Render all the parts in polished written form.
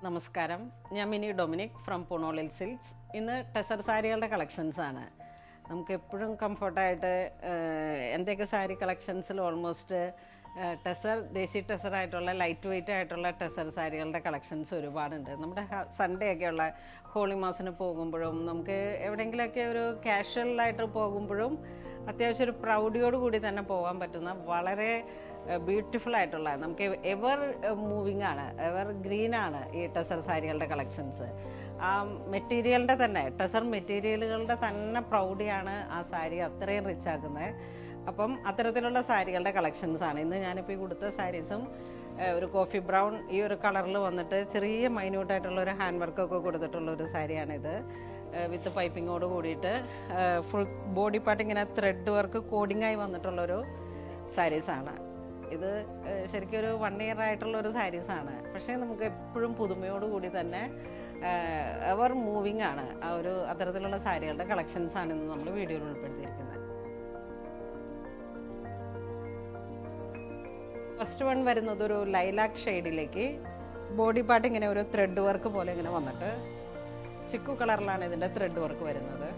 നമസ്കാരം, ഞാൻ mini Dominic from പുണോളിൽ silks. ഇന്ന് ടെസർ സാരികളുടെ കളക്ഷൻസാണ്. നമുക്ക് എപ്പോഴും കംഫർട്ടായിട്ട് എൻ്റെയൊക്കെ സാരി കളക്ഷൻസിൽ ഓൾമോസ്റ്റ് ദേശീയ ടെസറായിട്ടുള്ള ലൈറ്റ് വെയ്റ്റ് ആയിട്ടുള്ള ടെസർ സാരികളുടെ കളക്ഷൻസ് ഒരുപാടുണ്ട്. നമ്മുടെ സൺഡേ ഒക്കെയുള്ള ഹോളി മാസിന് പോകുമ്പോഴും നമുക്ക് എവിടെയെങ്കിലുമൊക്കെ ഒരു കാഷ്വലായിട്ട് പോകുമ്പോഴും അത്യാവശ്യം ഒരു പ്രൗഡിയോട് കൂടി തന്നെ പോകാൻ പറ്റുന്ന വളരെ ബ്യൂട്ടിഫുൾ ആയിട്ടുള്ള നമുക്ക് എവർ മൂവിങ് ആണ്, എവർ ഗ്രീൻ ആണ് ഈ ടെസർ സാരികളുടെ കളക്ഷൻസ്. ആ മെറ്റീരിയലിൻ്റെ തന്നെ ടെസർ മെറ്റീരിയലുകളുടെ തന്നെ പ്രൗഡിയാണ് ആ സാരി അത്രയും റിച്ച് ആക്കുന്നത്. അപ്പം അത്തരത്തിലുള്ള സാരികളുടെ കളക്ഷൻസാണ് ഇന്ന് ഞാനിപ്പോൾ ഈ കൊടുത്ത സാരീസും. ഒരു കോഫി ബ്രൗൺ ഈ ഒരു കളറിൽ വന്നിട്ട് ചെറിയ മൈന്യൂട്ടായിട്ടുള്ള ഒരു ഹാൻഡ് വർക്കൊക്കെ കൊടുത്തിട്ടുള്ള ഒരു സാരിയാണിത്. വിത്ത് പൈപ്പിങ്ങോട് കൂടിയിട്ട് ഫുൾ ബോഡി പാർട്ട് ഇങ്ങനെ ത്രെഡ് വർക്ക് കോഡിങ്ങായി വന്നിട്ടുള്ളൊരു സാരീസാണ് ഇത്. ശരിക്കും ഒരു 1 year ആയിട്ടുള്ള ഒരു സാരീസാണ്. പക്ഷേ നമുക്ക് എപ്പോഴും പുതുമയോടുകൂടി തന്നെ എവർ മൂവിങ് ആണ് ആ ഒരു അത്തരത്തിലുള്ള സാരികളുടെ കളക്ഷൻസാണ് ഇന്ന് നമ്മൾ വീഡിയോയിൽ ഉൾപ്പെടുത്തിയിരിക്കുന്നത്. ഫസ്റ്റ് വൺ വരുന്നത് ഒരു ലൈലാക്ക് ഷെയ്ഡിലേക്ക് ബോഡി പാർട്ട് ഇങ്ങനെ ഒരു ത്രെഡ് വർക്ക് പോലെ ഇങ്ങനെ വന്നിട്ട് ചിക്കു കളറിലാണ് ഇതിൻ്റെ ത്രെഡ് വർക്ക് വരുന്നത്.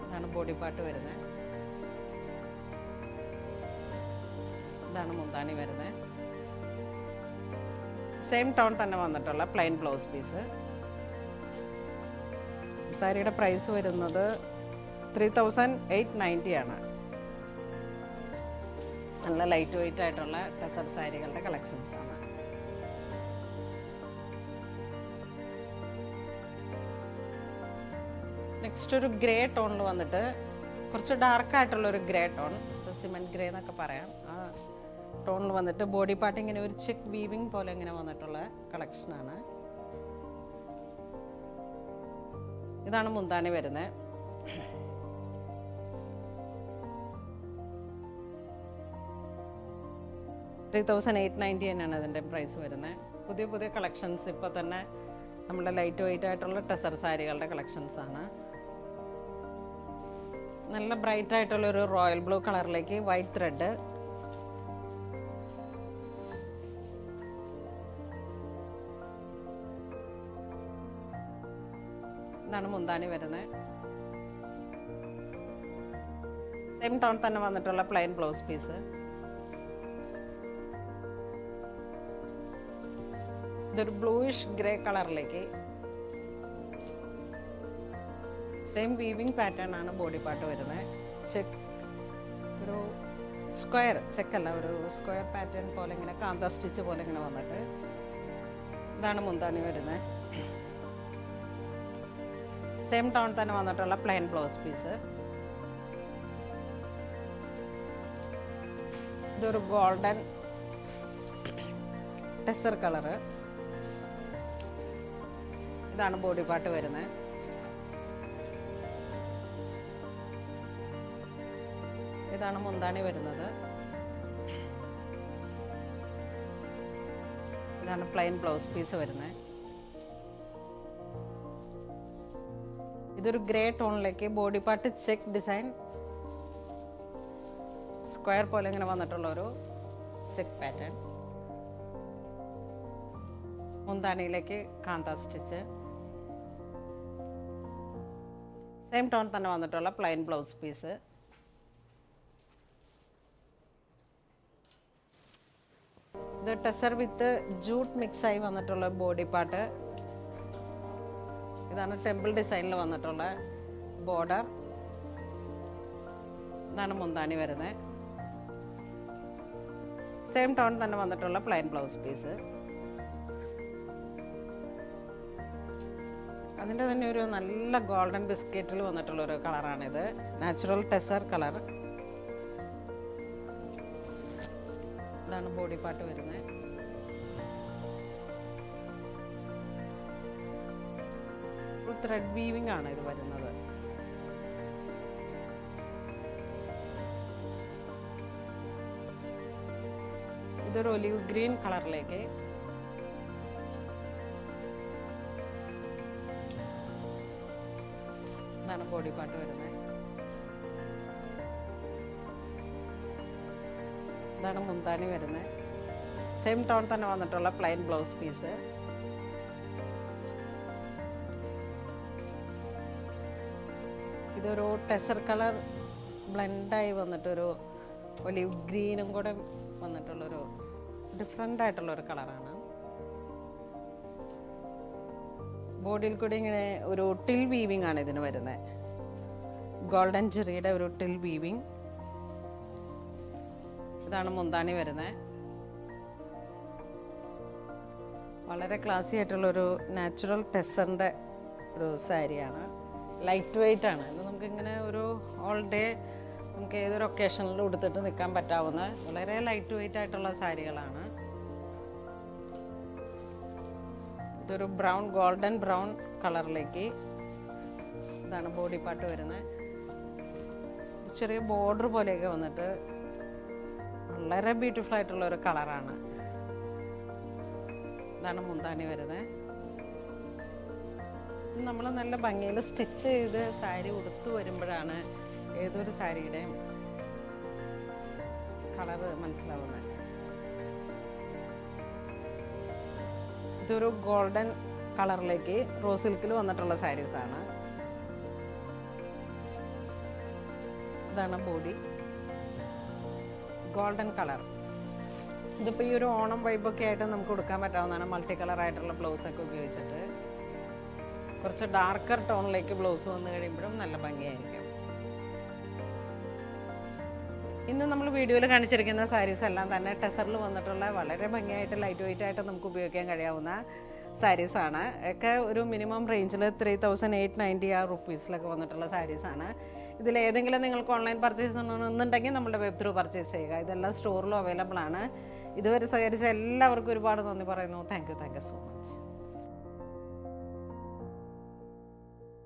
ഇതാണ് ബോഡി പാർട്ട് വരുന്നത്. ഇതാണ് മുന്താണി വരുന്നത്. സെയിം ടോൺ തന്നെ വന്നിട്ടുള്ള പ്ലെയിൻ ബ്ലൗസ് പീസ്. സാരിയുടെ പ്രൈസ് വരുന്നത് 3890 ആണ്. നല്ല ലൈറ്റ് വെയ്റ്റ് ആയിട്ടുള്ള ടെസർ സാരികളുടെ കളക്ഷൻസ് ആണ്. നെക്സ്റ്റ് ഒരു ഗ്രേ ടോണിൽ വന്നിട്ട് കുറച്ച് ഡാർക്കായിട്ടുള്ള ഒരു ഗ്രേ ടോൺ, സിമെൻറ്റ് ഗ്രേ എന്നൊക്കെ പറയാം. ആ ടോണിൽ വന്നിട്ട് ബോഡി പാർട്ട് ഇങ്ങനെ ഒരു ചെക്ക് വീവിങ് പോലെ ഇങ്ങനെ വന്നിട്ടുള്ള കളക്ഷനാണ്. ഇതാണ് മുന്താണി വരുന്നത്. $3890 തന്നെയാണ് അതിൻ്റെ പ്രൈസ് വരുന്നത്. പുതിയ പുതിയ കളക്ഷൻസ് ഇപ്പോൾ തന്നെ നമ്മുടെ ലൈറ്റ് വെയ്റ്റ് ആയിട്ടുള്ള ടെസർ സാരികളുടെ കളക്ഷൻസാണ്. നല്ല ബ്രൈറ്റ് ആയിട്ടുള്ളൊരു റോയൽ ബ്ലൂ കളറിലേക്ക് വൈറ്റ് ത്രെഡ്. ഇതാണ് മുന്താണി വരുന്നത്. സെയിം ടോൺ തന്നെ വന്നിട്ടുള്ള പ്ലെയിൻ ബ്ലൗസ് പീസ്. ഇതൊരു ബ്ലൂയിഷ് ഗ്രേ കളറിലേക്ക് സെയിം വീവിങ് പാറ്റേൺ ആണ് ബോഡി പാർട്ട് വരുന്നത്. ചെക്ക് ഒരു സ്ക്വയർ ചെക്കല്ല, ഒരു സ്ക്വയർ പാറ്റേൺ പോലെ ഇങ്ങനെ കാന്ത സ്റ്റിച്ച് പോലെ ഇങ്ങനെ വന്നിട്ട് ഇതാണ് മുന്താണി വരുന്നത്. സെയിം ടോൺ തന്നെ വന്നിട്ടുള്ള പ്ലെയിൻ ബ്ലൗസ് പീസ്. ഇതൊരു ഗോൾഡൻ ടെസർ കളറ്. ഇതാണ് ബോഡി പാർട്ട് വരുന്നത്. ഇതാണ് മുന്താണി വരുന്നത്. ഇതാണ് പ്ലെയിൻ ബ്ലൗസ് പീസ് വരുന്നത്. ഇതൊരു ഗ്രേ ടോണിലേക്ക് body part check design square പോലെ ഇങ്ങനെ വന്നിട്ടുള്ള ഒരു ചെക്ക് പാറ്റേൺ. മുന്താണിയിലേക്ക് കാന്ത സ്റ്റിച്ച്. സെയിം ടോൺ തന്നെ വന്നിട്ടുള്ള പ്ലെയിൻ ബ്ലൗസ് പീസ്. ഇത് ടെസർ വിത്ത് ജൂട്ട് മിക്സായി വന്നിട്ടുള്ള ബോഡി പാർട്ട്. ഇതാണ് ടെമ്പിൾ ഡിസൈനിൽ വന്നിട്ടുള്ള ബോർഡർ. ഇതാണ് മുന്താണി വരുന്നത്. സെയിം ടോൺ തന്നെ വന്നിട്ടുള്ള പ്ലെയിൻ ബ്ലൗസ് പീസ്. അതിൻ്റെ തന്നെ ഒരു നല്ല ഗോൾഡൻ ബിസ്ക്കറ്റിൽ വന്നിട്ടുള്ളൊരു കളറാണിത്. Natural tussar colour. ഇതാണ് ബോഡി പാർട്ട് വരുന്നത്. ഫുൾ ത്രെഡ് വീവിംഗ് ആണ് ഇത് വരുന്നത്. ഇതൊരു ഒലിവ് ഗ്രീൻ കളറിലേക്ക് ഇതാണ് ബോഡി പാർട്ട് വരുന്നത്. ഇതാണ് മുന്താണി വരുന്നത്. സെയിം ടോൺ തന്നെ വന്നിട്ടുള്ള പ്ലെയിൻ ബ്ലൗസ് പീസ്. ഇതൊരു ടെസർ കളർ ബ്ലെൻഡായി വന്നിട്ടൊരു ഒലിവ് ഗ്രീനും കൂടെ വന്നിട്ടുള്ളൊരു ഡിഫറെൻ്റ് ആയിട്ടുള്ളൊരു കളറാണ്. ബോഡിയിൽ കൂടി ഇങ്ങനെ ഒരു ടിൽ വീവിങ് ആണ് ഇതിന് വരുന്നത്. ഗോൾഡൻ ജെറിയുടെ ഒരു ടിൽ വീവിങ്. ഇതാണ് മുന്താണി വരുന്നത്. വളരെ ക്ലാസി ആയിട്ടുള്ളൊരു നാച്ചുറൽ ടെസറിൻ്റെ ഒരു സാരിയാണ്. ലൈറ്റ് വെയ്റ്റ് ആണ്. ഇത് നമുക്കിങ്ങനെ ഒരു ഓൾ ഡേ നമുക്ക് ഏതൊരു ഒക്കേഷനിലും ഉടുത്തിട്ട് നിൽക്കാൻ പറ്റാവുന്ന വളരെ ലൈറ്റ് വെയ്റ്റ് ആയിട്ടുള്ള സാരികളാണ്. ഇതൊരു ബ്രൗൺ, ഗോൾഡൻ ബ്രൗൺ കളറിലേക്ക്. ഇതാണ് ബോഡി പാർട്ട് വരുന്നത്. ചെറിയ ബോർഡർ പോലെയൊക്കെ വന്നിട്ട് വളരെ ബ്യൂട്ടിഫുൾ ആയിട്ടുള്ള ഒരു കളറാണ്. ഇതാണ് മുന്താണി വരുന്നത്. നമ്മൾ നല്ല ഭംഗിയിൽ സ്റ്റിച്ച് ചെയ്ത് സാരി ഉടുത്ത് വരുമ്പോഴാണ് ഏതൊരു സാരിയുടെയും കളറ് മനസ്സിലാവുന്നത്. ഇതൊരു ഗോൾഡൻ കളറിലേക്ക് റോസ് സിൽക്കിൽ വന്നിട്ടുള്ള സാരീസാണ്. ഇതാണ് ബോഡി, ഗോൾഡൻ കളർ. ഇതിപ്പോൾ ഈ ഒരു ഓണം വൈബൊക്കെ ആയിട്ട് നമുക്ക് കൊടുക്കാൻ പറ്റാവുന്നതാണ്. മൾട്ടി കളർ ആയിട്ടുള്ള ബ്ലൗസൊക്കെ ഉപയോഗിച്ചിട്ട് കുറച്ച് ഡാർക്കർ ടോണിലേക്ക് ബ്ലൗസ് വന്നു കഴിയുമ്പോഴും നല്ല ഭംഗിയായിരിക്കും. ഇന്ന് നമ്മൾ വീഡിയോയിൽ കാണിച്ചിരിക്കുന്ന സാരീസ് എല്ലാം തന്നെ ടെസറിൽ വന്നിട്ടുള്ള വളരെ ഭംഗിയായിട്ട് ലൈറ്റ് വെയ്റ്റ് ആയിട്ട് നമുക്ക് ഉപയോഗിക്കാൻ കഴിയാവുന്ന സാരീസാണ്. ഒക്കെ ഒരു മിനിമം റേഞ്ചിൽ 3890 ആ റുപ്പീസിലൊക്കെ വന്നിട്ടുള്ള സാരീസാണ്. ഇതിലേതെങ്കിലും നിങ്ങൾക്ക് ഓൺലൈൻ പർച്ചേസ് ചെയ്യണമെന്നുണ്ടെങ്കിൽ നമ്മുടെ വെബ് ത്രൂ പർച്ചേസ് ചെയ്യുക. ഇതെല്ലാം സ്റ്റോറിലും അവൈലബിൾ ആണ്. ഇതുവരെ സഹകരിച്ച എല്ലാവർക്കും ഒരുപാട് നന്ദി പറയുന്നു. Thank you so much.